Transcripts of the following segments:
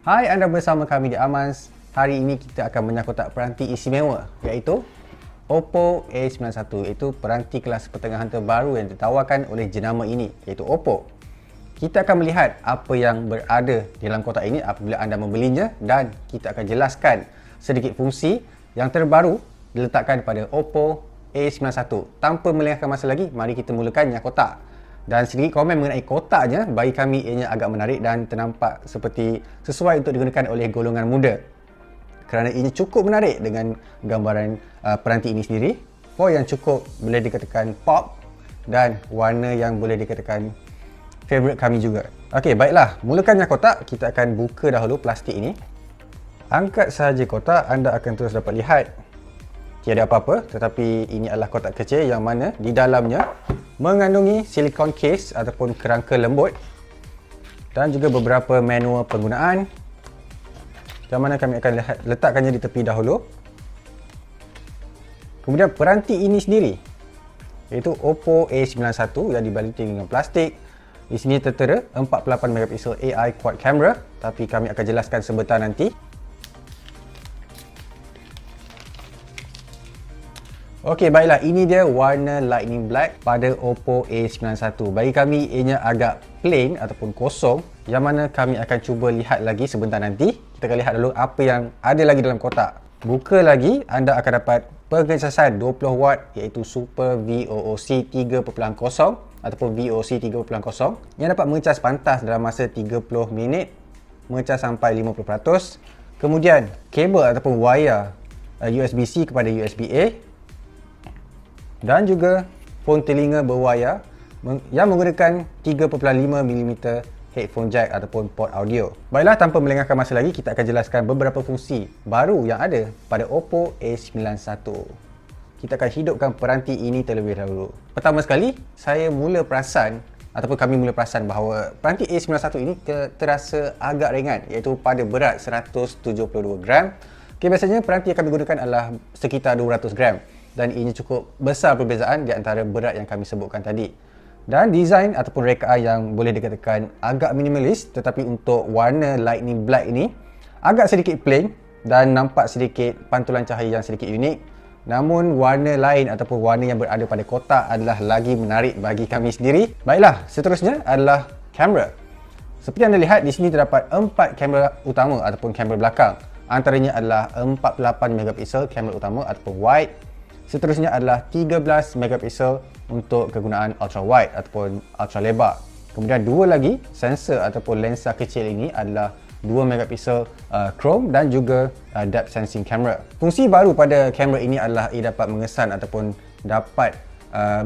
Hai, anda bersama kami di Amans. Hari ini kita akan menyakutak peranti istimewa iaitu Oppo A91, iaitu peranti kelas pertengahan terbaru yang ditawarkan oleh jenama ini iaitu Oppo. Kita akan melihat apa yang berada di dalam kotak ini apabila anda membelinya dan kita akan jelaskan sedikit fungsi yang terbaru diletakkan pada Oppo A91. Tanpa melengahkan masa lagi, mari kita mulakan yang kotak. Dan sedikit komen mengenai kotaknya, bagi kami ianya agak menarik dan ternampak seperti sesuai untuk digunakan oleh golongan muda. Kerana ini cukup menarik dengan gambaran peranti ini sendiri. Foil yang cukup boleh dikatakan pop dan warna yang boleh dikatakan favourite kami juga. Okey, baiklah. Mulakan yang kotak, kita akan buka dahulu plastik ini. Angkat sahaja kotak, anda akan terus dapat lihat tiada apa-apa, tetapi ini adalah kotak kecil yang mana di dalamnya mengandungi silikon case ataupun kerangka lembut dan juga beberapa manual penggunaan yang mana kami akan letakkannya di tepi dahulu. Kemudian peranti ini sendiri iaitu Oppo A91 yang dibaluti dengan plastik. Di sini tertera 48 megapiksel AI quad camera, tapi kami akan jelaskan sebentar nanti. Okey, baiklah, ini dia warna lightning black pada Oppo A91. Bagi kami ianya agak plain ataupun kosong, yang mana kami akan cuba lihat lagi sebentar nanti. Kita akan lihat dulu apa yang ada lagi dalam kotak. Buka lagi, anda akan dapat pengecasan 20 watt iaitu Super VOOC 3.0 ataupun VOC 3.0 yang dapat mengecas pantas dalam masa 30 minit, mengecas sampai 50%. Kemudian kabel ataupun wire USB-C kepada USB-A dan juga phone telinga berwayar yang menggunakan 3.5mm headphone jack ataupun port audio. Baiklah, tanpa melengahkan masa lagi, kita akan jelaskan beberapa fungsi baru yang ada pada Oppo A91. Kita akan hidupkan peranti ini terlebih dahulu. Pertama sekali, saya mula perasan ataupun kami mula perasan bahawa peranti A91 ini terasa agak ringan, iaitu pada berat 172 gram. Okay, biasanya peranti yang kami gunakan adalah sekitar 200 gram. Dan ini cukup besar perbezaan di antara berat yang kami sebutkan tadi. Dan design ataupun rekaan yang boleh dikatakan agak minimalis, tetapi untuk warna lightning black ini agak sedikit plain dan nampak sedikit pantulan cahaya yang sedikit unik. Namun warna lain ataupun warna yang berada pada kotak adalah lagi menarik bagi kami sendiri. Baiklah, seterusnya adalah kamera. Seperti anda lihat, di sini terdapat 4 kamera utama ataupun kamera belakang. Antaranya adalah 48 megapiksel kamera utama ataupun wide. Seterusnya adalah 13 megapiksel untuk kegunaan ultra wide ataupun ultra lebar. Kemudian dua lagi sensor ataupun lensa kecil ini adalah 2 megapiksel chrome dan juga depth sensing camera. Fungsi baru pada kamera ini adalah ia dapat mengesan ataupun dapat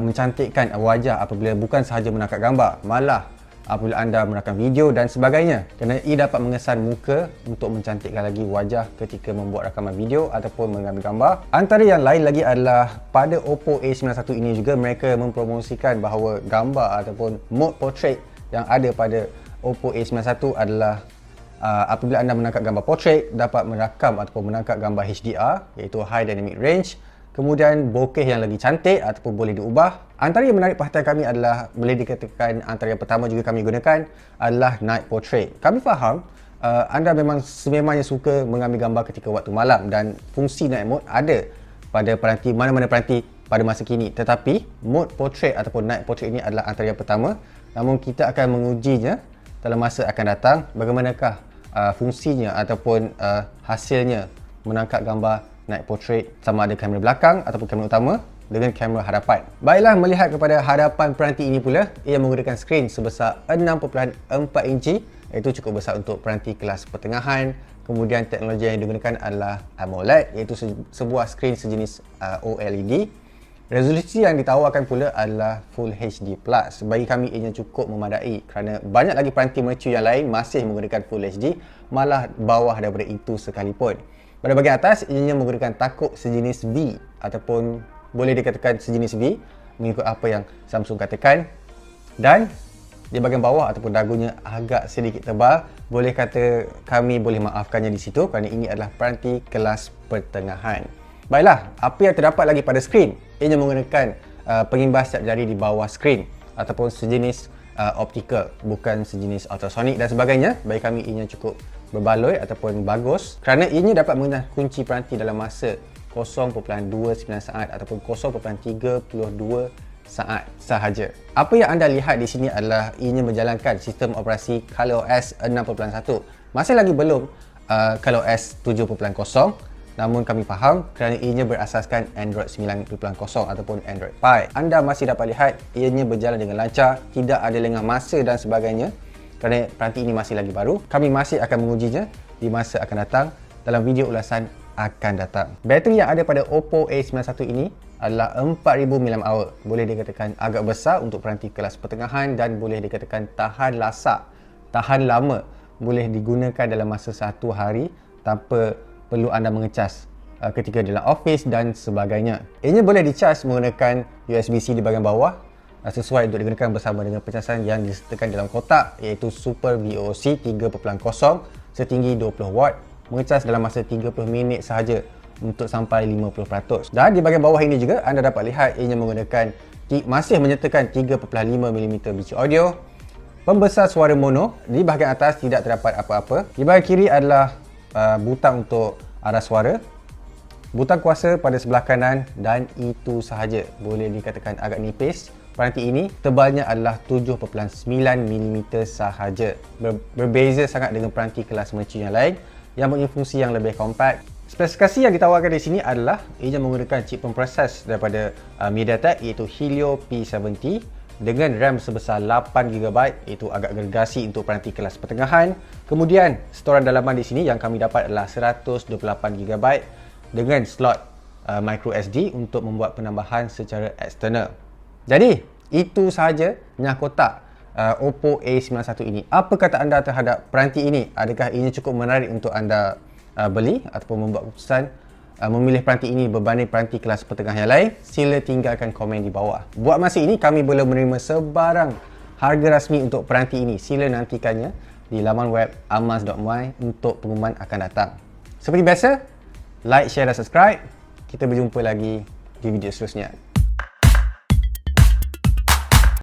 mencantikkan wajah apabila bukan sahaja menangkap gambar, malah apabila anda merakam video dan sebagainya, kerana ia dapat mengesan muka untuk mencantikkan lagi wajah ketika membuat rakaman video ataupun mengambil gambar. Antara yang lain lagi adalah pada Oppo A91 ini juga mereka mempromosikan bahawa gambar ataupun mode portrait yang ada pada Oppo A91 adalah apabila anda menangkap gambar portrait dapat merakam ataupun menangkap gambar HDR iaitu High Dynamic Range. Kemudian bokeh yang lagi cantik ataupun boleh diubah. Antara yang menarik perhatian kami adalah boleh dikatakan antara yang pertama juga kami gunakan adalah night portrait. Kami faham anda memang sememangnya suka mengambil gambar ketika waktu malam dan fungsi night mode ada pada peranti mana-mana peranti pada masa kini. Tetapi mode portrait ataupun night portrait ini adalah antara yang pertama. Namun kita akan mengujinya dalam masa akan datang bagaimanakah fungsinya ataupun hasilnya menangkap gambar night portrait sama ada kamera belakang ataupun kamera utama dengan kamera hadapan. Baiklah, melihat kepada hadapan peranti ini pula, ia menggunakan skrin sebesar 6.4 inci, iaitu cukup besar untuk peranti kelas pertengahan. Kemudian teknologi yang digunakan adalah AMOLED, iaitu sebuah skrin sejenis OLED. Resolusi yang ditawarkan pula adalah Full HD+. Bagi kami ianya cukup memadai kerana banyak lagi peranti mercu yang lain masih menggunakan Full HD, malah bawah daripada itu sekalipun. Pada bahagian atas, ianya menggunakan takuk sejenis V ataupun boleh dikatakan sejenis V mengikut apa yang Samsung katakan. Dan di bahagian bawah ataupun dagunya agak sedikit tebal. Boleh kata kami boleh maafkannya di situ kerana ini adalah peranti kelas pertengahan. Baiklah, apa yang terdapat lagi pada skrin? Ianya menggunakan pengimbas siap jari di bawah skrin ataupun sejenis optical, bukan sejenis ultrasonic dan sebagainya. Bagi kami ianya cukup berbaloi ataupun bagus kerana ianya dapat mengenal kunci peranti dalam masa 0.29 saat ataupun 0.32 saat sahaja. Apa yang anda lihat di sini adalah ianya menjalankan sistem operasi ColorOS 6.1. Masih lagi belum ColorOS 7.0, namun kami faham kerana ianya berasaskan Android 9.0 ataupun Android Pie. Anda masih dapat lihat ianya berjalan dengan lancar, tidak ada lengah masa dan sebagainya kerana peranti ini masih lagi baru. Kami masih akan mengujinya di masa akan datang dalam video ulasan akan datang. Bateri yang ada pada Oppo A91 ini adalah 4000 mAh. Boleh dikatakan agak besar untuk peranti kelas pertengahan dan boleh dikatakan tahan lasak, tahan lama. Boleh digunakan dalam masa 1 hari tanpa perlu anda mengecas ketika dalam office dan sebagainya. Ianya boleh dicas menggunakan USB-C di bahagian bawah sesuai untuk digunakan bersama dengan pencasan yang disertakan dalam kotak iaitu Super VOC 3.0 setinggi 20 watt. Mengecas dalam masa 30 minit sahaja untuk sampai 50%. Dan di bahagian bawah ini juga anda dapat lihat ianya menggunakan masih menyertakan 3.5mm biji audio, pembesar suara mono. Di bahagian atas tidak terdapat apa-apa. Di bahagian kiri adalah butang untuk arah suara, butang kuasa pada sebelah kanan dan itu sahaja. Boleh dikatakan agak nipis. Peranti ini tebalnya adalah 7.9mm sahaja. Berbeza sangat dengan peranti kelas mercu yang lain yang mempunyai fungsi yang lebih kompak. Spesifikasi yang ditawarkan di sini adalah ia menggunakan chip pemproses daripada MediaTek iaitu Helio P70 dengan RAM sebesar 8GB iaitu agak gergasi untuk peranti kelas pertengahan. Kemudian storan dalaman di sini yang kami dapat adalah 128GB dengan slot micro SD untuk membuat penambahan secara eksternal. Jadi itu sahaja nyahkotak Oppo A91 ini. Apa kata anda terhadap peranti ini? Adakah ini cukup menarik untuk anda beli ataupun membuat keputusan memilih peranti ini berbanding peranti kelas pertengahan yang lain? Sila tinggalkan komen di bawah. Buat masa ini kami belum menerima sebarang harga rasmi untuk peranti ini. Sila nantikannya di laman web amaz.my untuk pengumuman akan datang. Seperti biasa, like, share dan subscribe. Kita berjumpa lagi di video seterusnya.